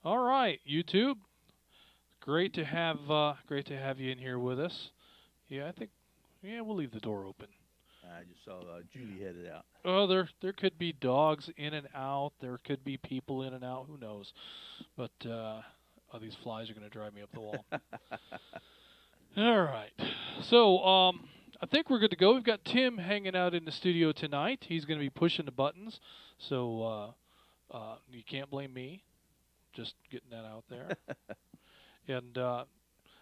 All right, YouTube. Great to have you in here with us. Yeah, I think we'll leave the door open. I just saw Julie headed out. Oh, there could be dogs in and out. There could be people in and out. Who knows? But oh, these flies are going to drive me up the wall. All right. So I think we're good to go. We've got Tim hanging out in the studio tonight. He's going to be pushing the buttons. So you can't blame me. Just getting that out there. And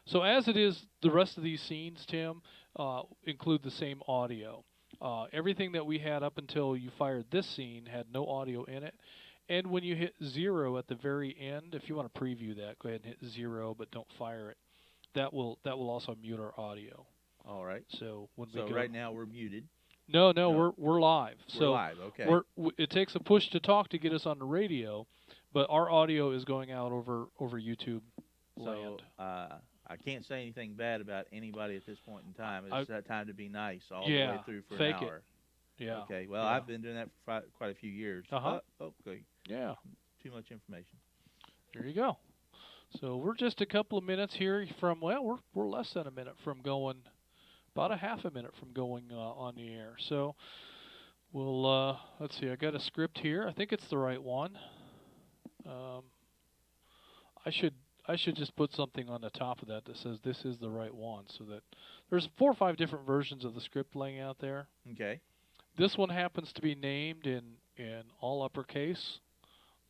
so as it is, the rest of these scenes, Tim, include the same audio. Everything that we had up until you fired this scene had no audio in it. And when you hit 0 at the very end, if you want to preview that, go ahead and hit 0, but don't fire it. That will also mute our audio. All right. So when we So go, right now we're muted. no, no, No, we're live. we're So live. Okay. it takes a push to talk to get us on the radio, but our audio is going out over YouTube So land. I can't say anything bad about anybody at this point in time. I, It's that time to be nice all the way yeah, through for an fake it. hour. Yeah, Okay. Well, yeah. I've been doing that for quite a few years. Uh huh. Okay. Yeah. Too much information. There you go. So we're just a couple of minutes here from we're less than a minute from going, about a half a minute from going on the air. So we'll let's see. I got a script here. I think it's the right one. Um, I should I should just put something on the top of that that says this is the right one, so that there's 4 or 5 different versions of the script laying out there. Okay. This one happens to be named in all uppercase,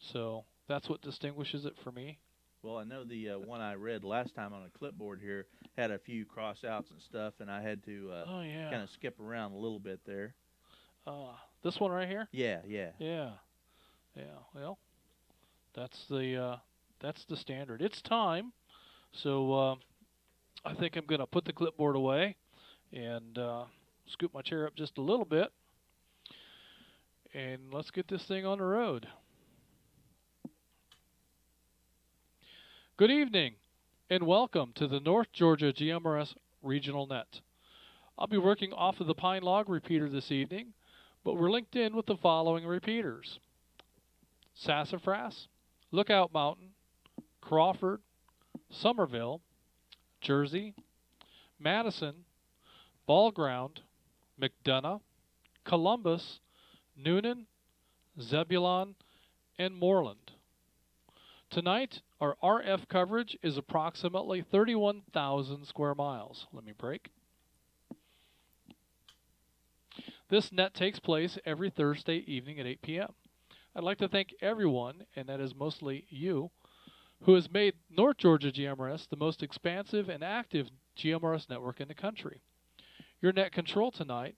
so that's what distinguishes it for me. Well, I know the one I read last time on a clipboard here had a few cross outs and stuff, and I had to Oh yeah. kind of skip around a little bit there. This one right here. Yeah, yeah. Yeah, yeah. Well, that's the standard. It's time. So I think I'm gonna put the clipboard away and scoot my chair up just a little bit, and let's get this thing on the road. Good evening, and welcome to the North Georgia GMRS Regional Net. I'll be working off of the Pine Log repeater this evening, but we're linked in with the following repeaters: Sassafras, Lookout Mountain, Crawford, Somerville, Jersey, Madison, Ball Ground, McDonough, Columbus, Noonan, Zebulon, and Moreland. Tonight, our RF coverage is approximately 31,000 square miles. Let me break. This net takes place every Thursday evening at 8 p.m. I'd like to thank everyone, and that is mostly you, who has made North Georgia GMRS the most expansive and active GMRS network in the country. Your net control tonight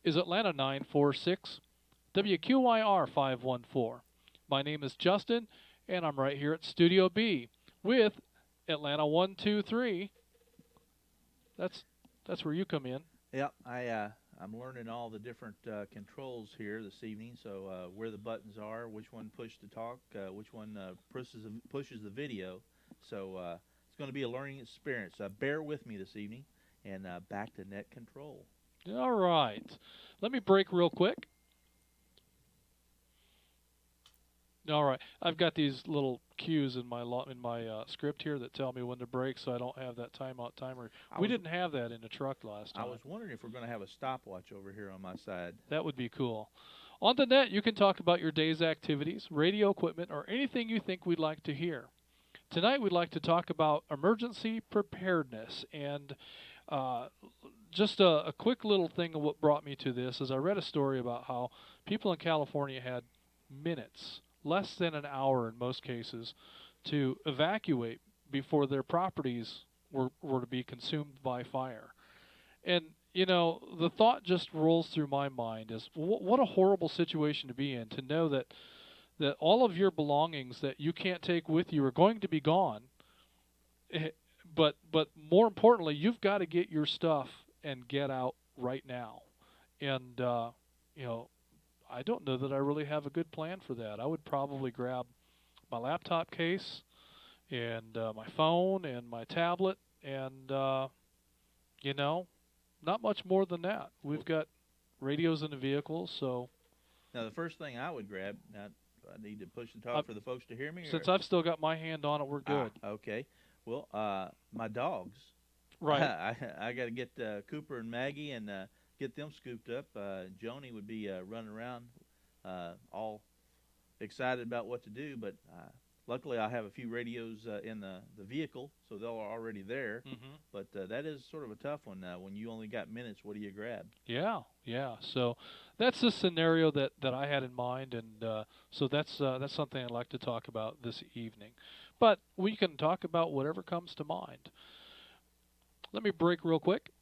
is Atlanta 946, WQYR 514. My name is Justin, and I'm right here at Studio B with Atlanta 123. That's that's where you come in. Yep. I'm learning all the different controls here this evening. So where the buttons are, which one push to talk, which one pushes the video. So it's going to be a learning experience. Bear with me this evening, and back to net control. All right. Let me break real quick. All right. I've got these little cues in my script here that tell me when to break, so I don't have that timeout timer. I We was didn't have that in the truck last I time. was wondering if we're going to have a stopwatch over here on my side. That would be cool. On the net, you can talk about your day's activities, radio equipment, or anything you think we'd like to hear. Tonight, we'd like to talk about emergency preparedness. And uh, just a quick little thing of what brought me to this is I read a story about how people in California had minutes, less than an hour in most cases, to evacuate before their properties were to be consumed by fire. And the thought just rolls through my mind is what a horrible situation to be in, to know that all of your belongings that you can't take with you are going to be gone. eh, but more importantly, you've got to get your stuff and get out right now. And you know, I don't know that I really have a good plan for that. I would probably grab my laptop case and my phone and my tablet and you know, not much more than that. We've got radios in the vehicles, so Now, the first thing I would grab, now, I need to push the talk for the folks to hear me? Since I've still got my hand on it, we're good. Okay. Well, my dogs. Right. I got to get Cooper and Maggie and get them scooped up. Joni would be running around all excited about what to do, but luckily I have a few radios in the vehicle, so they're already there. Mm-hmm. But that is sort of a tough one. When you only got minutes, what do you grab? Yeah. So that's the scenario that I had in mind, and so that's something I'd like to talk about this evening. But we can talk about whatever comes to mind. Let me break real quick.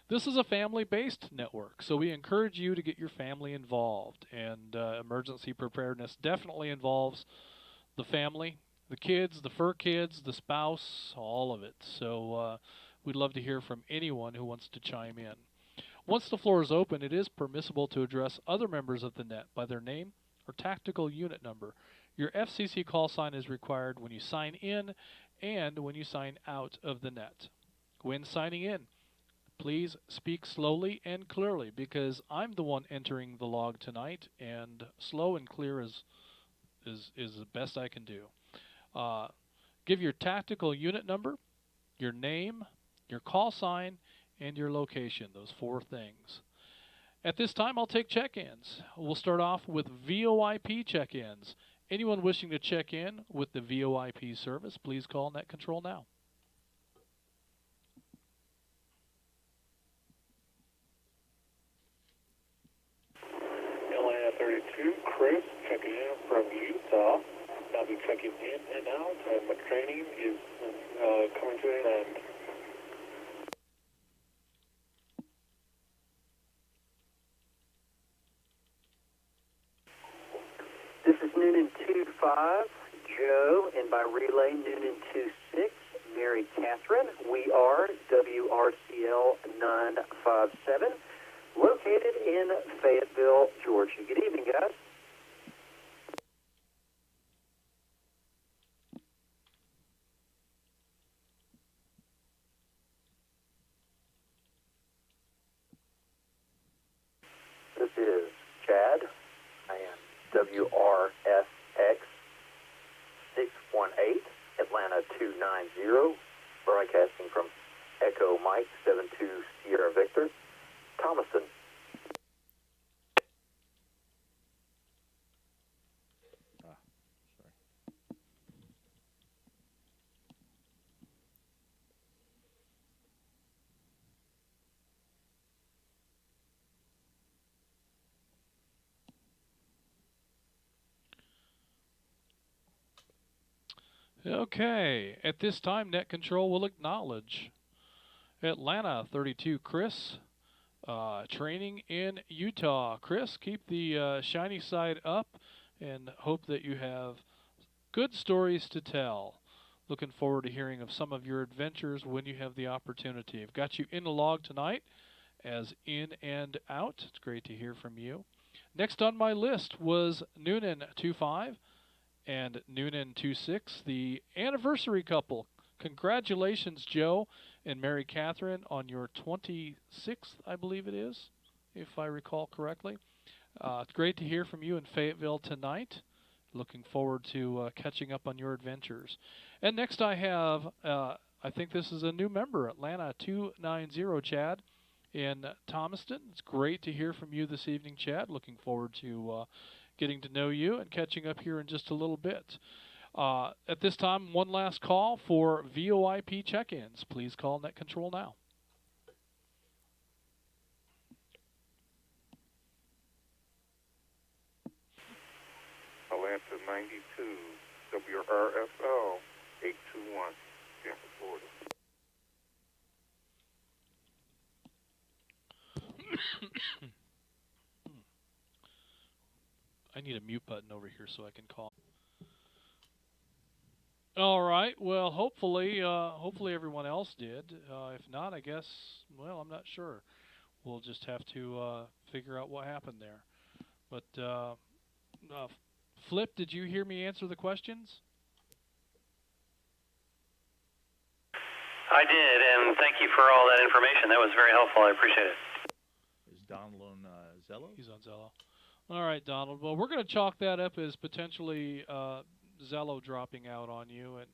This is a family-based network, so we encourage you to get your family involved. And emergency preparedness definitely involves the family, the kids, the fur kids, the spouse, all of it. So we'd love to hear from anyone who wants to chime in. Once the floor is open, it is permissible to address other members of the net by their name or tactical unit number. Your FCC call sign is required when you sign in and when you sign out of the net. When signing in, please speak slowly and clearly because I'm the one entering the log tonight, and slow and clear is the best I can do. Give your tactical unit number, your name, your call sign, and your location, those 4 things. At this time, I'll take check-ins. We'll start off with VoIP check-ins. Anyone wishing to check in with the VoIP service, please call Net Control now. Atlanta 32, Chris, checking in from Utah. I'll be checking in and out, and my training is coming to an end. This is Noonan 25, Joe, and by relay Noonan 26, Mary Catherine. We are WRCL 957, located in Fayetteville, Georgia. Good evening, guys. This is Chad. I am WRSX 618, Atlanta 290, broadcasting from Echo Mike 72 Sierra Victor, Thomaston. Okay, at this time, Net Control will acknowledge Atlanta 32, Chris, training in Utah. Chris, keep the shiny side up and hope that you have good stories to tell. Looking forward to hearing of some of your adventures when you have the opportunity. I've got you in the log tonight as in and out. It's great to hear from you. Next on my list was Noonan 25 and Noonan 26, the anniversary couple. Congratulations, Joe and Mary Catherine, on your 26th, I believe it is, if I recall correctly. It's great to hear from you in Fayetteville tonight. Looking forward to catching up on your adventures. And next I have, I think this is a new member, Atlanta 290, Chad, in Thomaston. It's great to hear from you this evening, Chad. Looking forward to getting to know you and catching up here in just a little bit. At this time, one last call for VoIP check-ins. Please call Net Control now. Atlanta 92, WRFL 821, Tampa, Florida. I need a mute button over here so I can call. All right. Well, hopefully everyone else did. If not, I guess, well, I'm not sure. We'll just have to figure out what happened there. But Flip, did you hear me answer the questions? I did, and thank you for all that information. That was very helpful. I appreciate it. Donald on Zello. He's on Zello. All right, Donald. Well, we're going to chalk that up as potentially Zello dropping out on you, and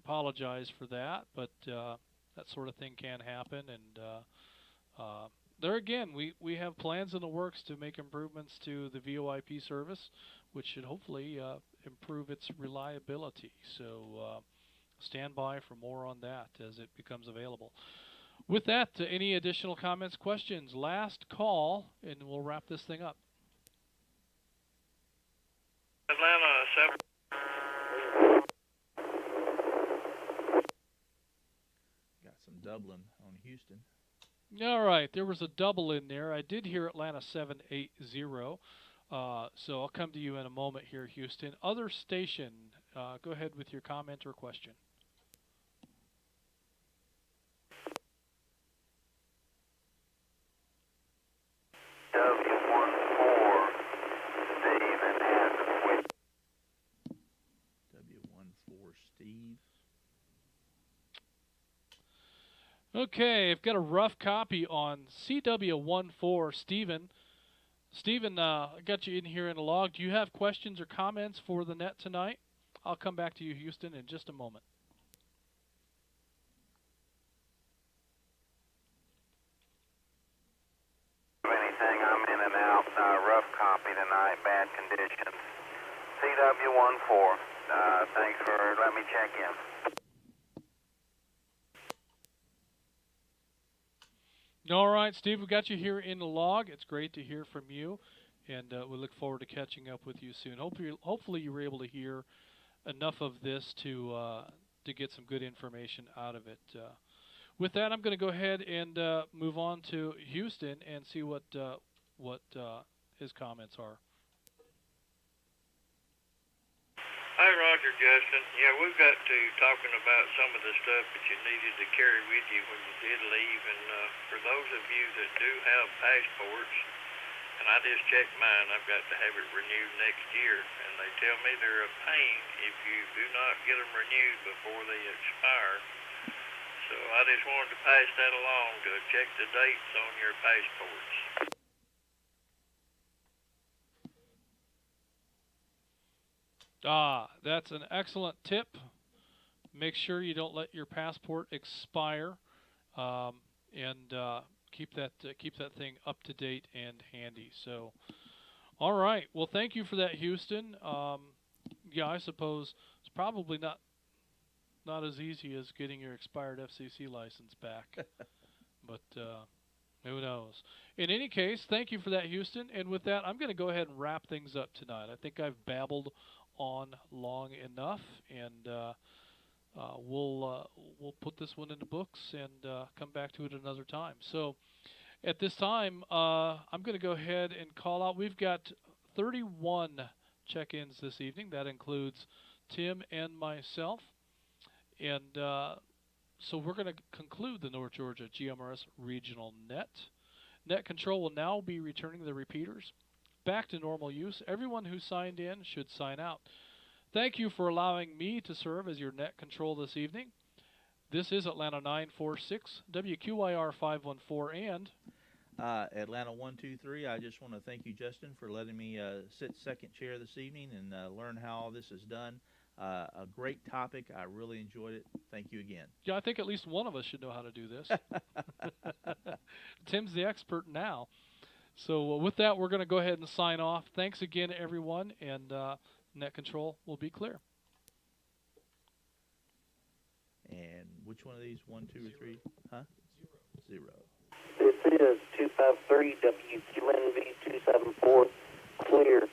apologize for that. But that sort of thing can happen, and there again, we have plans in the works to make improvements to the VoIP service, which should hopefully improve its reliability. So stand by for more on that as it becomes available. With that, any additional comments, questions? Last call, and we'll wrap this thing up. Atlanta 7. Got some Dublin on Houston. All right, there was a double in there. I did hear Atlanta 780. So I'll come to you in a moment here, Houston. Other station, go ahead with your comment or question. W14, Steve, and W14 Steve. Okay, I've got a rough copy on CW14 Stephen. Stephen, I got you in here in a log. Do you have questions or comments for the net tonight? I'll come back to you, Houston, in just a moment. anything, I'm in and out. Rough copy tonight, bad conditions. CW14, thanks for letting me check in. All right, Steve, we got you here in the log. It's great to hear from you, and we look forward to catching up with you soon. Hopefully you were able to hear enough of this to get some good information out of it. With that, I'm going to go ahead and move on to Houston and see what his comments are. Hi, Roger, Justin. Yeah, we've got to talking about some of the stuff that you needed to carry with you when you did leave. And for those of you that do have passports, and I just checked mine, I've got to have it renewed next year. And they tell me they're a pain if you do not get them renewed before they expire. So I just wanted to pass that along to check the dates on your passports. That's an excellent tip. Make sure you don't let your passport expire, and keep that thing up to date and handy. So, all right. Well, thank you for that, Houston. Yeah, I suppose it's probably not as easy as getting your expired FCC license back, but who knows? In any case, thank you for that, Houston. And with that, I'm going to go ahead and wrap things up tonight. I think I've babbled on long enough, and we'll put this one in the books and come back to it another time. So at this time, I'm going to go ahead and call out. We've got 31 check-ins this evening. That includes Tim and myself. And so we're going to conclude the North Georgia GMRS Regional Net. Net control will now be returning the repeaters back to normal use. Everyone who signed in should sign out. Thank you for allowing me to serve as your net control this evening. This is Atlanta 946, WQIR 514, and Atlanta 123. I just want to thank you, Justin, for letting me sit second chair this evening and learn how all this is done. A great topic. I really enjoyed it. Thank you again. Yeah, I think at least one of us should know how to do this. Tim's the expert now. So with that, we're going to go ahead and sign off. Thanks again, everyone, and net control will be clear. And which one of these? 1, 2, or 3? Huh? Zero. This is 253 WQNV 274, clear.